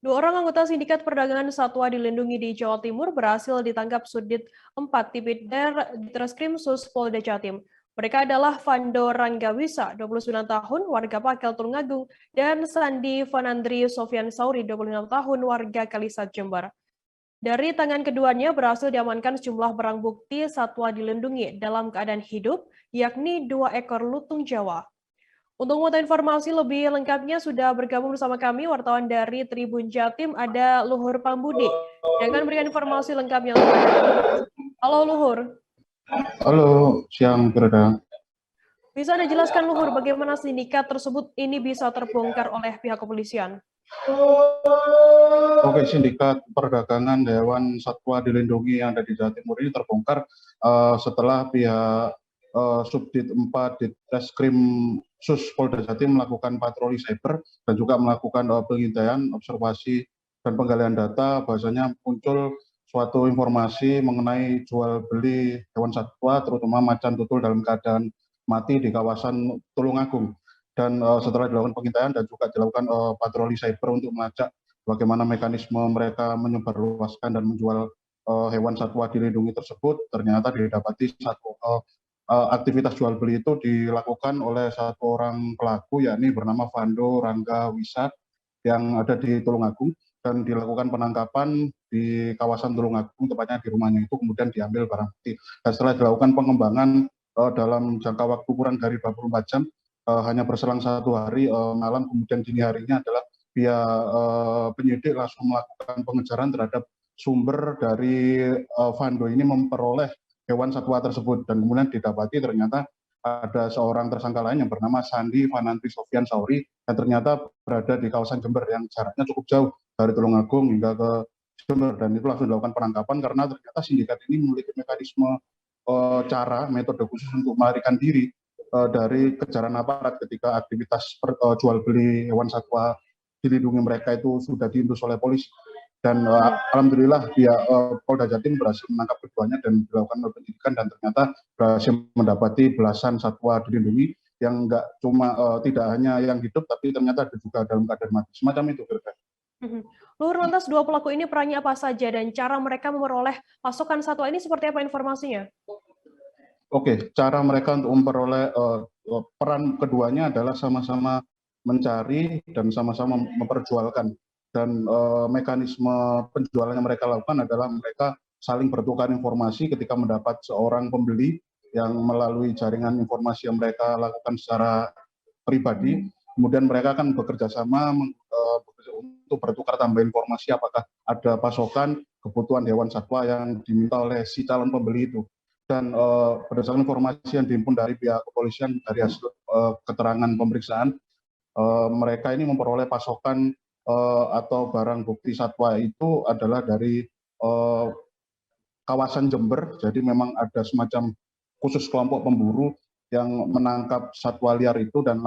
Dua orang anggota sindikat perdagangan satwa dilindungi di Jawa Timur berhasil ditangkap Sudit 4 Tipidum Ditreskrim Sus Polda Jatim. Mereka adalah Vando Ranggawisa, 29 tahun, warga Pakel Tulungagung, dan Sandi Vanandri Sofian Sauri, 26 tahun, warga Kalisat, Jember. Dari tangan keduanya berhasil diamankan sejumlah barang bukti satwa dilindungi dalam keadaan hidup, yakni 2 ekor lutung Jawa. Untuk mengetahui informasi lebih lengkapnya sudah bergabung bersama kami wartawan dari Tribun Jatim ada Luhur Pambudi yang akan memberikan informasi lengkapnya untuk Anda. Halo Luhur. Halo, siang Gerda. Bisa Anda jelaskan Luhur bagaimana sindikat tersebut ini bisa terbongkar oleh pihak kepolisian? Oke, sindikat perdagangan hewan satwa dilindungi yang ada di Jawa Timur ini terbongkar setelah pihak Subdit 4 Ditreskrim Sus Polda Jatim melakukan patroli cyber dan juga melakukan pengintaian, observasi, dan penggalian data. Bahwasanya muncul suatu informasi mengenai jual beli hewan satwa, terutama macan tutul dalam keadaan mati di kawasan Tulungagung. Dan setelah dilakukan pengintaian dan juga dilakukan patroli cyber untuk melacak bagaimana mekanisme mereka menyebarluaskan dan menjual hewan satwa dilindungi tersebut, ternyata didapati satu aktivitas jual beli itu dilakukan oleh satu orang pelaku, yakni bernama Vando Ranggawisa yang ada di Tulungagung, dan dilakukan penangkapan di kawasan Tulungagung, tepatnya di rumahnya itu, kemudian diambil barang bukti. Dan setelah dilakukan pengembangan dalam jangka waktu kurang dari 24 jam, hanya berselang 1 hari malam, kemudian dini harinya adalah pihak penyidik langsung melakukan pengejaran terhadap sumber dari Vando ini memperoleh hewan satwa tersebut, dan kemudian didapati ternyata ada seorang tersangka lain yang bernama Sandi Vanandri Sofian Sauri, dan ternyata berada di kawasan Jember yang jaraknya cukup jauh dari Tulungagung hingga ke Jember, dan itu langsung dilakukan penangkapan karena ternyata sindikat ini memiliki mekanisme cara metode khusus untuk melarikan diri dari kejaran aparat ketika aktivitas jual beli hewan satwa dilindungi mereka itu sudah diindus oleh polisi. Dan alhamdulillah pihak Polda Jatim berhasil menangkap keduanya dan dilakukan penyidikan, dan ternyata berhasil mendapati belasan satwa dilindungi yang enggak cuma tidak hanya yang hidup, tapi ternyata ada juga dalam keadaan mati. Semacam itu, Gerda. Luhur, lantas dua pelaku ini perannya apa saja dan cara mereka memperoleh pasokan satwa ini seperti apa informasinya? Oke, cara mereka untuk memperoleh peran keduanya adalah sama-sama mencari dan sama-sama memperjualkan. Dan mekanisme penjualan yang mereka lakukan adalah mereka saling bertukar informasi ketika mendapat seorang pembeli yang melalui jaringan informasi yang mereka lakukan secara pribadi. Kemudian mereka akan bekerja sama untuk bertukar tambah informasi apakah ada pasokan kebutuhan hewan satwa yang diminta oleh si calon pembeli itu. Dan berdasarkan informasi yang dihimpun dari pihak kepolisian dari hasil keterangan pemeriksaan, mereka ini memperoleh pasokan atau barang bukti satwa itu adalah dari kawasan Jember. Jadi memang ada semacam khusus kelompok pemburu yang menangkap satwa liar itu dan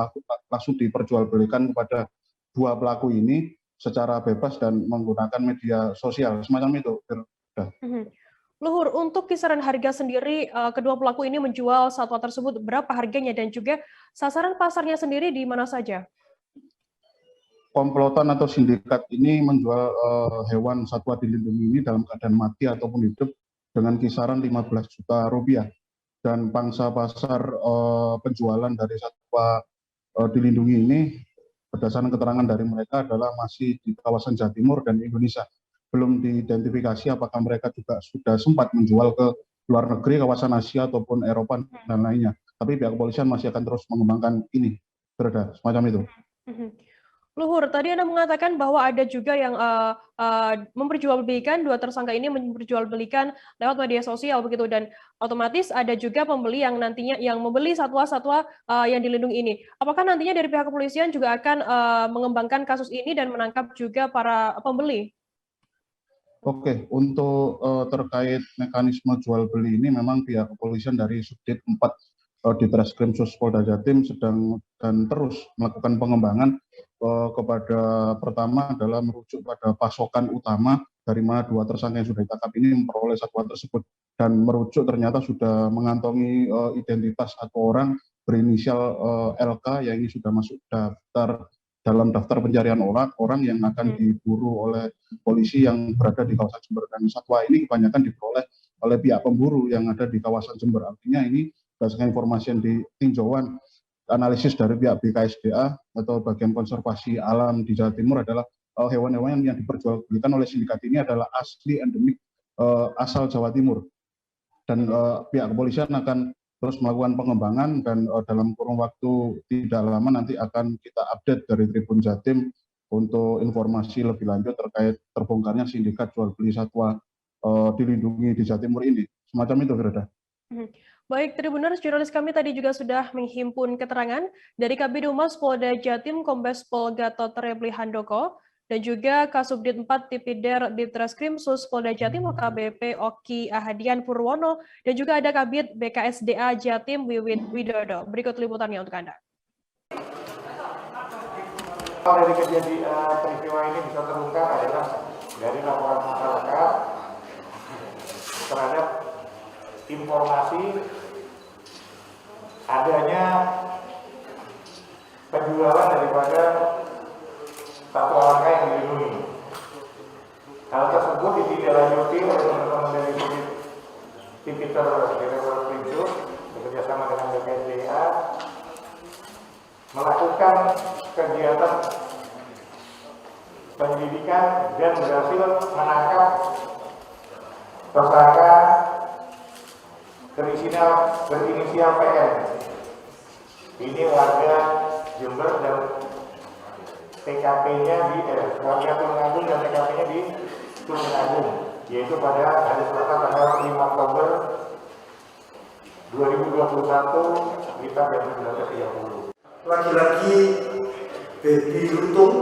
langsung diperjualbelikan kepada dua pelaku ini secara bebas dan menggunakan media sosial. Semacam itu. Luhur, untuk kisaran harga sendiri, kedua pelaku ini menjual satwa tersebut berapa harganya dan juga sasaran pasarnya sendiri di mana saja? Komplotan atau sindikat ini menjual hewan satwa dilindungi ini dalam keadaan mati ataupun hidup dengan kisaran 15 juta rupiah. Dan pangsa pasar penjualan dari satwa dilindungi ini berdasarkan keterangan dari mereka adalah masih di kawasan Jawa Timur dan Indonesia. Belum diidentifikasi apakah mereka juga sudah sempat menjual ke luar negeri, kawasan Asia ataupun Eropa dan lainnya. Tapi pihak kepolisian masih akan terus mengembangkan ini, Berda, semacam itu. Luhur, tadi Anda mengatakan bahwa ada juga yang memperjualbelikan, dua tersangka ini memperjualbelikan lewat media sosial begitu, dan otomatis ada juga pembeli yang nantinya yang membeli satwa-satwa yang dilindungi ini. Apakah nantinya dari pihak kepolisian juga akan mengembangkan kasus ini dan menangkap juga para pembeli? Oke, untuk terkait mekanisme jual beli ini memang pihak kepolisian dari Subdit 4 di Treskrim Sus Polda Jatim sedang dan terus melakukan pengembangan kepada pertama adalah merujuk pada pasokan utama dari mana dua tersangka yang sudah ditangkap ini memperoleh satwa tersebut, dan merujuk ternyata sudah mengantongi identitas atau orang berinisial LK yang ini sudah masuk daftar dalam daftar pencarian orang yang akan diburu oleh polisi yang berada di kawasan Jember. Dan satwa ini kebanyakan diperoleh oleh pihak pemburu yang ada di kawasan Jember. Artinya ini berdasarkan informasi yang ditinjauan, analisis dari pihak BKSDA atau Bagian Konservasi Alam di Jawa Timur adalah hewan-hewan yang diperjualbelikan oleh sindikat ini adalah asli endemik asal Jawa Timur. Dan pihak kepolisian akan terus melakukan pengembangan dan dalam kurun waktu tidak lama nanti akan kita update dari Tribun Jatim untuk informasi lebih lanjut terkait terbongkarnya sindikat jual beli satwa dilindungi di Jawa Timur ini. Semacam itu, Firda. Baik, Tribuners, jurnalis kami tadi juga sudah menghimpun keterangan dari Kabid Humas Polda Jatim, Kombes Pol Gatot Repli Handoko, dan juga Kasubdit 4 Tipidер Ditreskrim Sus Polda Jatim AKBP Oki Ahadian Purwono, dan juga ada Kabid BKSDA Jatim Wiwit Widodo. Berikut liputannya untuk Anda. Dari kejadian peristiwa ini bisa terungkap adalah dari laporan masyarakat terhadap informasi adanya penjualan daripada satwa langka yang dilindungi. Hal tersebut ditindaklanjuti oleh teman-teman dari Tipiter Ditreskrim Sus bekerjasama dengan BKSDA melakukan kegiatan penyelidikan dan berhasil menangkap tersangka berinisial PM. Ini warga Jember dan TKP-nya di warga Tulungagung dan TKP-nya di Tulungagung, yaitu pada hari Selasa tanggal 5 Oktober 2021 sekitar jam 19.30. Lagi-lagi baby lutung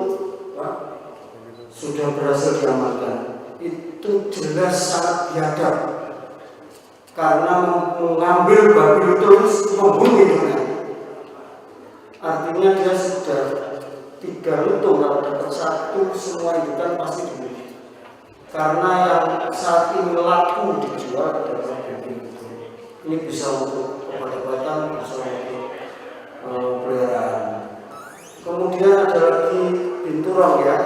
sudah berhasil diamankan. Itu jelas sangat biadab karena mengambil babi lutung membunuh hidupnya. Artinya dia sudah 3 lutung, kalau dapat 1 semua itu kan pasti dibunuh. Karena yang saat ini laku dijual adalah babi lutung. Ini bisa untuk obat-obatan, bisa untuk peliharaan. Kemudian ada lagi binturong ya.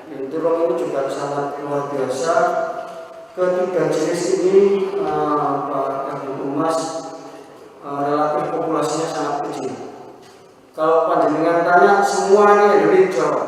Binturong ini juga sangat luar biasa. Ketiga jenis ini Pak Kabid Humas relatif populasinya sangat kecil. Kalau panjenengan tanya semuanya dari Jawa.